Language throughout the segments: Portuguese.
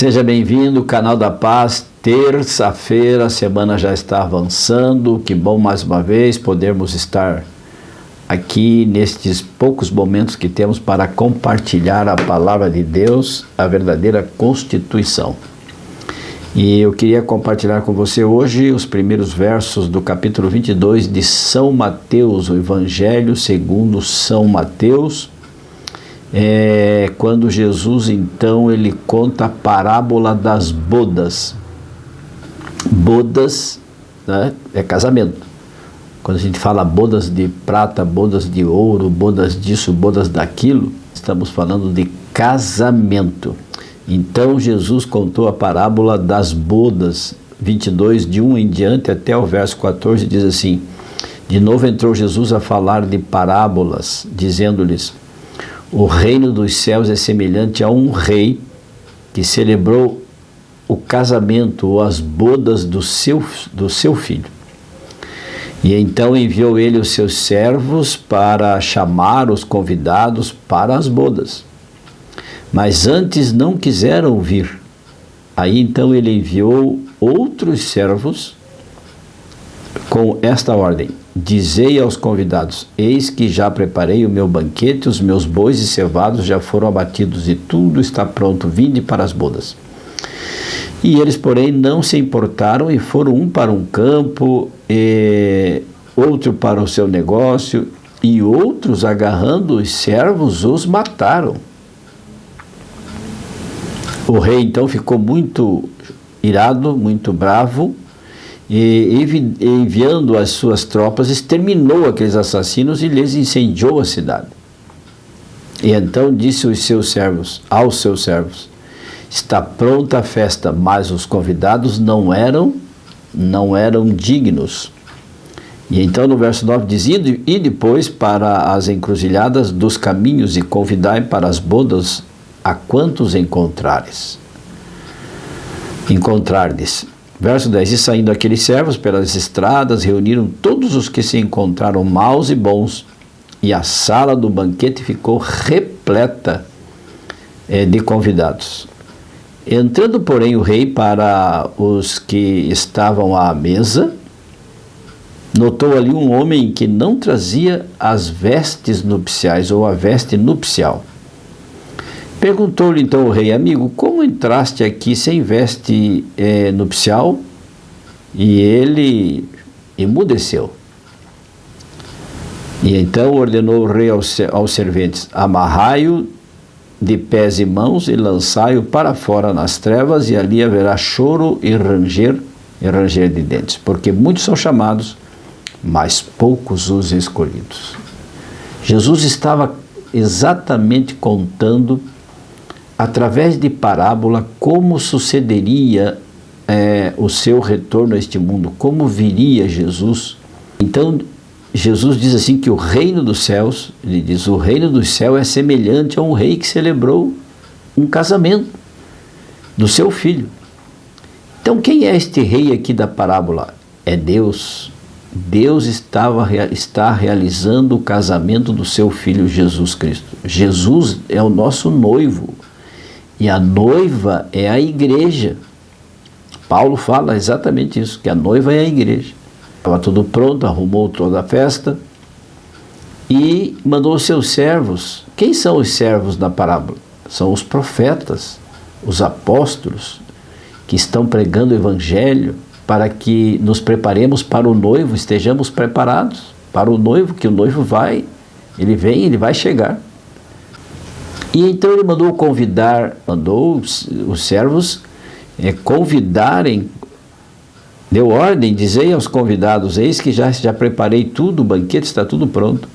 Seja bem-vindo, Canal da Paz, terça-feira, a semana já está avançando, que bom mais uma vez podermos estar aqui nestes poucos momentos que temos para compartilhar a palavra de Deus, a verdadeira Constituição. E eu queria compartilhar com você hoje os primeiros versos do capítulo 22 de São Mateus, o Evangelho segundo São Mateus, quando Jesus então ele conta a parábola das bodas. Bodas, né, é casamento. Quando a gente fala bodas de prata, bodas de ouro, bodas disso, bodas daquilo, estamos falando de casamento. Então Jesus contou a parábola das bodas, 22, de 1 em diante até o verso 14, diz assim: de novo entrou Jesus a falar de parábolas, dizendo-lhes: o reino dos céus é semelhante a um rei que celebrou o casamento ou as bodas do seu filho. E então enviou ele os seus servos para chamar os convidados para as bodas. Mas antes não quiseram vir. Aí então ele enviou outros servos com esta ordem: dizei aos convidados: eis que já preparei o meu banquete, os meus bois e cevados já foram abatidos e tudo está pronto, vinde para as bodas. E eles, porém, não se importaram e foram um para um campo, outro para o seu negócio, e outros, agarrando os servos, os mataram. O rei então ficou muito irado, muito bravo, e enviando as suas tropas, exterminou aqueles assassinos e lhes incendiou a cidade. E então disse aos seus servos: está pronta a festa, mas os convidados não eram dignos. E então no verso 9 diz: e depois para as encruzilhadas dos caminhos e convidai para as bodas a quantos encontrardes. Verso 10: e saindo aqueles servos pelas estradas, reuniram todos os que se encontraram maus e bons, e a sala do banquete ficou repleta de convidados. Entrando, porém, o rei para os que estavam à mesa, notou ali um homem que não trazia as vestes nupciais, ou a veste nupcial. Perguntou-lhe então o rei: amigo, como entraste aqui sem veste nupcial? E ele emudeceu. E então ordenou o rei aos serventes: amarrai-o de pés e mãos e lançai-o para fora nas trevas, e ali haverá choro e ranger de dentes, porque muitos são chamados, mas poucos os escolhidos. Jesus estava exatamente contando, através de parábola, como sucederia o seu retorno a este mundo, como viria Jesus. Então Jesus diz assim que o reino dos céus, ele diz, o reino dos céus é semelhante a um rei que celebrou um casamento do seu filho. Então quem é este rei aqui da parábola? É Deus. Deus está realizando o casamento do seu filho Jesus Cristo. Jesus é o nosso noivo e a noiva é a igreja. Paulo fala exatamente isso, que a noiva é a igreja. Estava tudo pronto, arrumou toda a festa e mandou os seus servos. Quem são os servos da parábola? São os profetas, os apóstolos, que estão pregando o evangelho para que nos preparemos para o noivo, estejamos preparados para o noivo, que o noivo ele vem, ele vai chegar. E então ele mandou os servos convidarem. Deu ordem: dizei aos convidados: eis que já preparei tudo, o banquete está tudo pronto.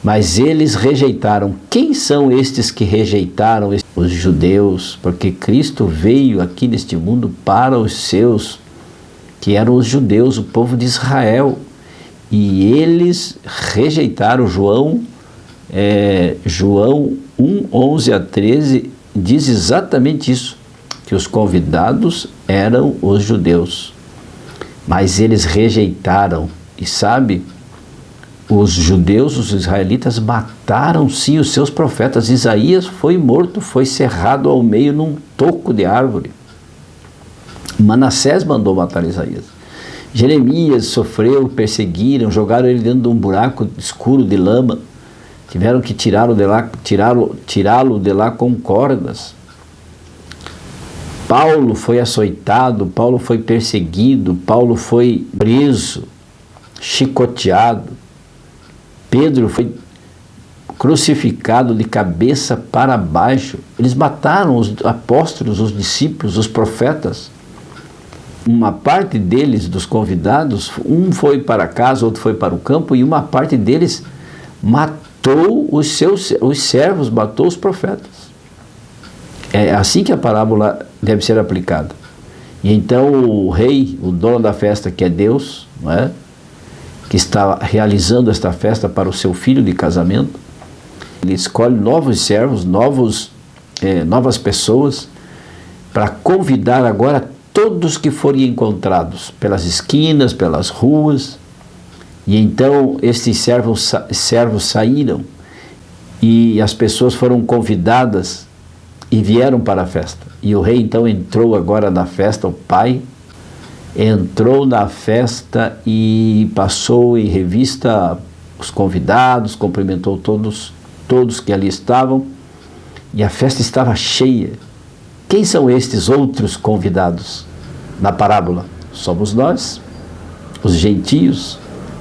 Mas eles rejeitaram. Quem são estes que rejeitaram? Os judeus, porque Cristo veio aqui neste mundo para os seus, que eram os judeus, o povo de Israel. E eles rejeitaram. João 1, 11 a 13 diz exatamente isso, que os convidados eram os judeus. Mas eles rejeitaram. E sabe, os judeus, os israelitas, mataram sim os seus profetas. Isaías foi morto, foi cerrado ao meio num toco de árvore. Manassés mandou matar Isaías. Jeremias sofreu, perseguiram, jogaram ele dentro de um buraco escuro de lama. Tiveram que tirá-lo de lá com cordas. Paulo foi açoitado, Paulo foi perseguido, Paulo foi preso, chicoteado. Pedro foi crucificado de cabeça para baixo. Eles mataram os apóstolos, os discípulos, os profetas. Uma parte deles, dos convidados, um foi para casa, outro foi para o campo, e uma parte deles matou os servos, matou os profetas. É assim que a parábola deve ser aplicada. E então o rei, o dono da festa, que é Deus, não é? Que está realizando esta festa para o seu filho de casamento, ele escolhe novos servos, novas pessoas, para convidar agora todos que forem encontrados pelas esquinas, pelas ruas. E então estes servos saíram e as pessoas foram convidadas e vieram para a festa. E o rei então entrou agora na festa, o pai entrou na festa e passou em revista os convidados, cumprimentou todos que ali estavam, e a festa estava cheia. Quem são estes outros convidados na parábola? Somos nós, os gentios.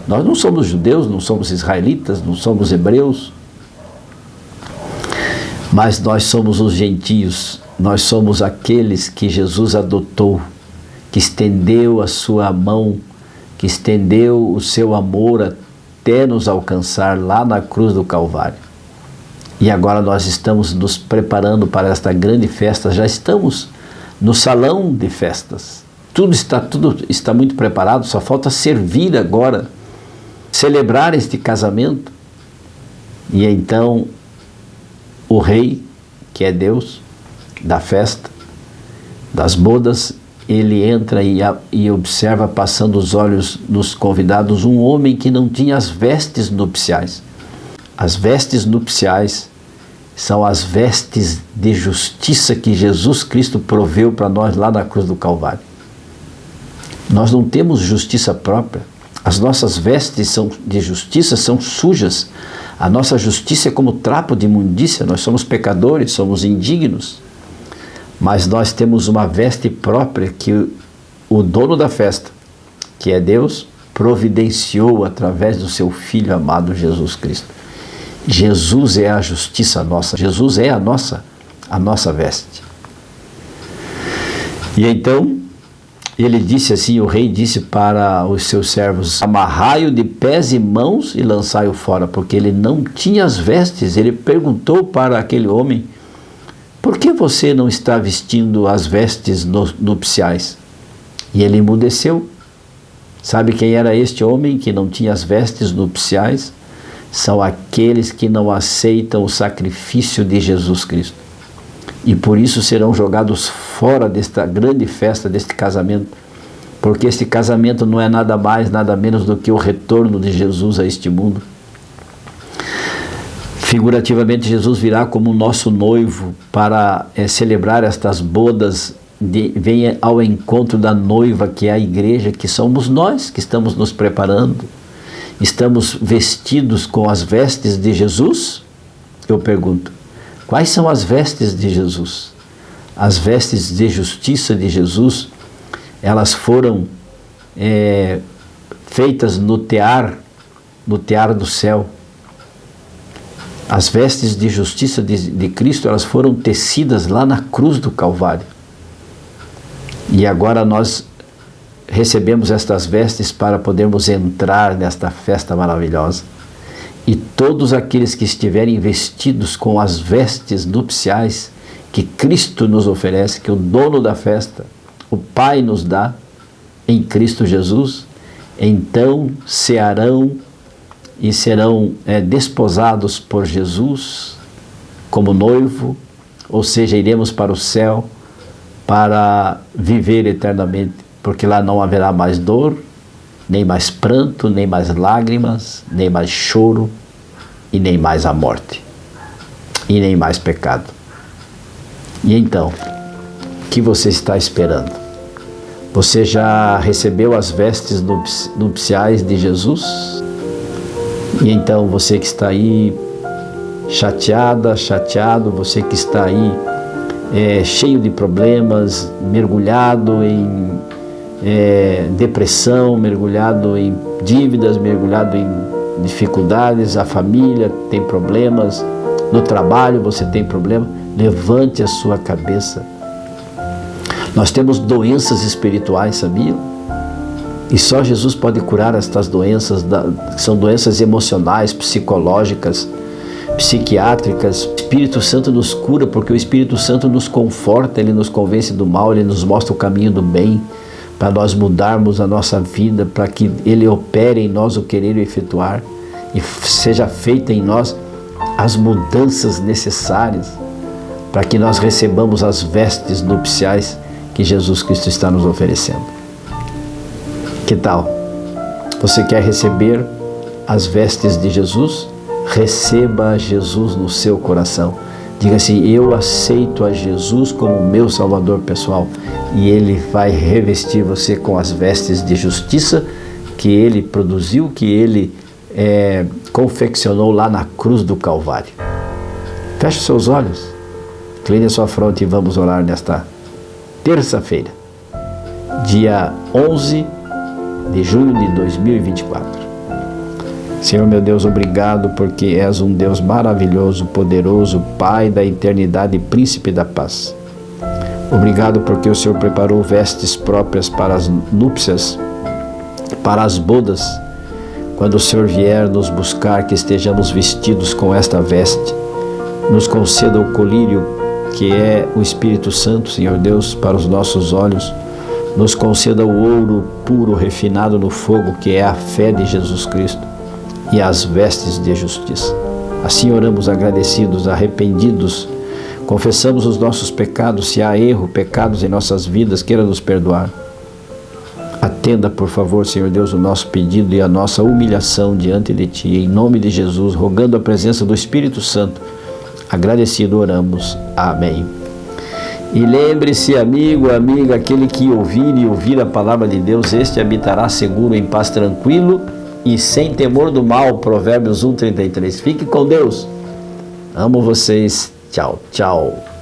Nós não somos judeus, não somos israelitas, não somos hebreus, mas nós somos os gentios. Nós somos aqueles que Jesus adotou, que estendeu a sua mão, que estendeu o seu amor até nos alcançar lá na cruz do Calvário. E agora nós estamos nos preparando para esta grande festa, já estamos no salão de festas. Tudo está muito preparado, só falta servir agora, celebrar este casamento. E então o rei, que é Deus, da festa, das bodas, ele entra e observa, passando os olhos nos convidados, um homem que não tinha as vestes nupciais. As vestes nupciais são as vestes de justiça que Jesus Cristo proveu para nós lá na cruz do Calvário. Nós não temos justiça própria. As nossas vestes de justiça são sujas. A nossa justiça é como trapo de imundícia. Nós somos pecadores, somos indignos. Mas nós temos uma veste própria que o dono da festa, que é Deus, providenciou através do seu Filho amado Jesus Cristo. Jesus é a justiça nossa, Jesus é a nossa veste. E então, ele disse assim, o rei disse para os seus servos: amarrai-o de pés e mãos e lançai-o fora, porque ele não tinha as vestes. Ele perguntou para aquele homem: por que você não está vestindo as vestes nupciais? E ele emudeceu. Sabe quem era este homem que não tinha as vestes nupciais? São aqueles que não aceitam o sacrifício de Jesus Cristo. E por isso serão jogados fora desta grande festa, deste casamento. Porque este casamento não é nada mais, nada menos do que o retorno de Jesus a este mundo. Figurativamente, Jesus virá como o nosso noivo para celebrar estas bodas, venha ao encontro da noiva, que é a igreja, que somos nós que estamos nos preparando. Estamos vestidos com as vestes de Jesus? Eu pergunto, quais são as vestes de Jesus? As vestes de justiça de Jesus, elas foram feitas no tear do céu. As vestes de justiça de Cristo, elas foram tecidas lá na cruz do Calvário. E agora nós recebemos estas vestes para podermos entrar nesta festa maravilhosa. E todos aqueles que estiverem vestidos com as vestes nupciais que Cristo nos oferece, que o dono da festa, o Pai, nos dá em Cristo Jesus, então cearão e serão desposados por Jesus como noivo, ou seja, iremos para o céu para viver eternamente, porque lá não haverá mais dor, nem mais pranto, nem mais lágrimas, nem mais choro, e nem mais a morte, e nem mais pecado. E então, o que você está esperando? Você já recebeu as vestes nupciais de Jesus? E então você que está aí chateada, chateado, você que está aí cheio de problemas, mergulhado em depressão, mergulhado em dívidas, mergulhado em dificuldades, a família tem problemas, no trabalho você tem problema, levante a sua cabeça. Nós temos doenças espirituais, sabiam? E só Jesus pode curar estas doenças, que são doenças emocionais, psicológicas, psiquiátricas. O Espírito Santo nos cura porque o Espírito Santo nos conforta, ele nos convence do mal, ele nos mostra o caminho do bem, para nós mudarmos a nossa vida, para que ele opere em nós o querer e o efetuar, e seja feita em nós as mudanças necessárias, para que nós recebamos as vestes nupciais que Jesus Cristo está nos oferecendo. Que tal? Você quer receber as vestes de Jesus? Receba Jesus no seu coração. Diga assim: eu aceito a Jesus como meu Salvador pessoal, e Ele vai revestir você com as vestes de justiça que Ele produziu, que Ele confeccionou lá na cruz do Calvário. Feche os seus olhos, incline a sua fronte e vamos orar nesta terça-feira, dia 11 de junho de 2024. Senhor meu Deus, obrigado porque és um Deus maravilhoso, poderoso, Pai da eternidade e Príncipe da paz. Obrigado porque o Senhor preparou vestes próprias para as núpcias, para as bodas. Quando o Senhor vier nos buscar, que estejamos vestidos com esta veste. Nos conceda o colírio, que é o Espírito Santo, Senhor Deus, para os nossos olhos. Nos conceda o ouro puro, refinado no fogo, que é a fé de Jesus Cristo, e as vestes de justiça. Assim oramos agradecidos, arrependidos, confessamos os nossos pecados. Se há erro, pecados em nossas vidas, queira nos perdoar. Atenda, por favor, Senhor Deus, o nosso pedido e a nossa humilhação diante de Ti, em nome de Jesus, rogando a presença do Espírito Santo. Agradecido oramos. Amém. E lembre-se, amigo, amiga, aquele que ouvir a palavra de Deus, este habitará seguro, em paz, tranquilo e sem temor do mal. Provérbios 1:33. Fique com Deus. Amo vocês. Tchau, tchau.